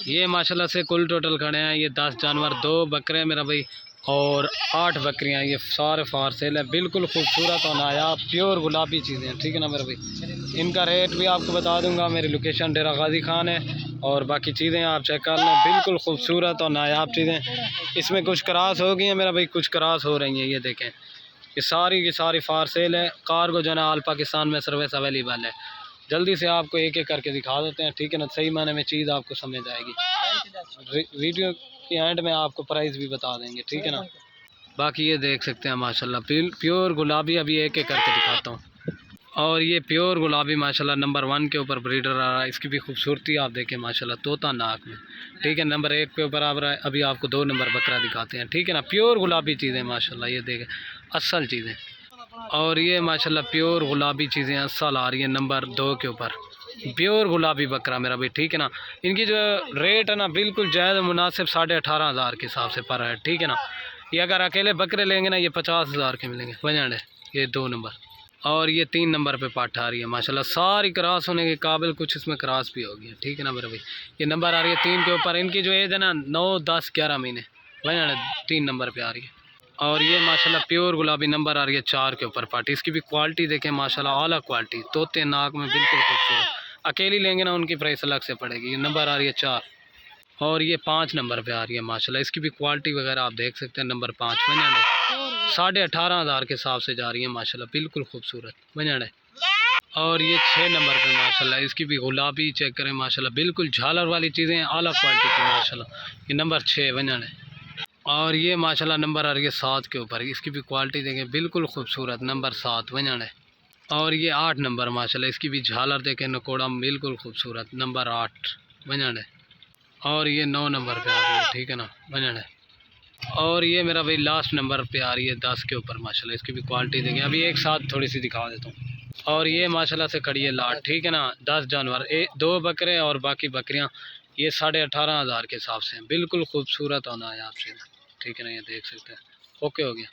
ये माशाल्लाह से कुल टोटल खड़े हैं ये 10 जानवर, 2 बकरे मेरा भाई और 8 बकरियां, ये सारे फार सेल है। बिल्कुल खूबसूरत और नायाब प्योर गुलाबी चीज़ें हैं, ठीक है ना मेरा भाई। इनका रेट भी आपको बता दूंगा। मेरी लोकेशन डेरा गाजी खान है और बाकी चीज़ें आप चेक कर लें। बिल्कुल खूबसूरत और नायाब चीज़ें। इसमें कुछ क्रॉस हो गई हैं मेरा भाई, कुछ क्रॉस हो रही हैं। ये देखें ये सारी की सारी फार सेल है। कार्गो जो है ना ऑल पाकिस्तान में सर्विस अवेलेबल है। जल्दी से आपको एक एक करके दिखा देते हैं, ठीक है ना। सही माने में चीज़ आपको समझ आएगी। वीडियो के एंड में आपको प्राइस भी बता देंगे, ठीक है ना। बाकी ये देख सकते हैं माशाल्लाह प्योर गुलाबी। अभी एक एक करके दिखाता हूँ। और ये प्योर गुलाबी माशाल्लाह नंबर 1 के ऊपर ब्रीडर आ रहा है। इसकी भी खूबसूरती आप देखें माशाल्लाह, तोता नाक में, ठीक है। नंबर 1 के ऊपर आ रहा है। अभी आपको 2 नंबर बकरा दिखाते हैं, ठीक है ना। प्योर गुलाबी चीज़ें माशाल्लाह, ये देखें असल चीज़ें। और ये माशाल्लाह प्योर गुलाबी चीज़ें असल आ रही है नंबर 2 के ऊपर। प्योर गुलाबी बकरा मेरा भाई, ठीक है ना। इनकी जो रेट है ना बिल्कुल जायज़ मुनासिब 18,500 के हिसाब से पर है, ठीक है ना। ये अगर अकेले बकरे लेंगे ना ये 50,000 के मिलेंगे वजन है। ये 2 नंबर और ये 3 नंबर पे पाठ आ रही है माशाल्लाह, सारी क्रॉस होने के काबिल, कुछ इसमें क्रॉस भी होगी, ठीक है ना मेरा भाई। ये नंबर आ रही है 3 के ऊपर। इनकी जो एज है ना 9, 10, 11 महीने वजन है, 3 नंबर पे आ रही है। और ये माशाल्लाह प्योर गुलाबी नंबर आ रही है 4 के ऊपर पार्टी। इसकी भी क्वालिटी देखें माशाल्लाह, आला क्वालिटी, तोते नाक में बिल्कुल खूबसूरत। अकेली लेंगे ना उनकी प्राइस अलग से पड़ेगी। ये नंबर आ रही है 4 और ये 5 नंबर पे आ रही है माशाल्लाह। इसकी भी क्वालिटी वगैरह आप देख सकते हैं। नंबर 5 वजन है 18,500 के हिसाब से जा रही है माशाल्लाह, बिल्कुल खूबसूरत वजन है। और ये 6 नंबर पे माशाल्लाह, इसकी भी गुलाबी चेक करें माशाल्लाह, बिल्कुल झालर वाली चीज़ें आला क्वालिटी की माशाल्लाह। ये नंबर 6 वजन है। और ये माशाल्लाह नंबर आ रही है 7 के ऊपर। इसकी भी क्वालिटी देखें बिल्कुल खूबसूरत, नंबर 7 वजन है। और ये 8 नंबर माशाल्लाह, इसकी भी झालर देखें नकोड़ा बिल्कुल खूबसूरत, नंबर 8 वजन है। और ये 9 नंबर पे आ रही है, ठीक है ना वजन है। और ये मेरा भाई लास्ट नंबर पे आ रही है 10 के ऊपर माशाल्लाह। इसकी भी क्वालिटी देखें, अभी एक साथ थोड़ी सी दिखा देता हूँ। और ये माशाल्लाह से खड़ी है लाट, ठीक है ना। 10 जानवर, 2 बकरे और बाकी बकरियाँ ये 18,500 के हिसाब से हैं। बिल्कुल खूबसूरत होना है आपसे, ठीक है ना। ये देख सकते हैं। ओके हो गया।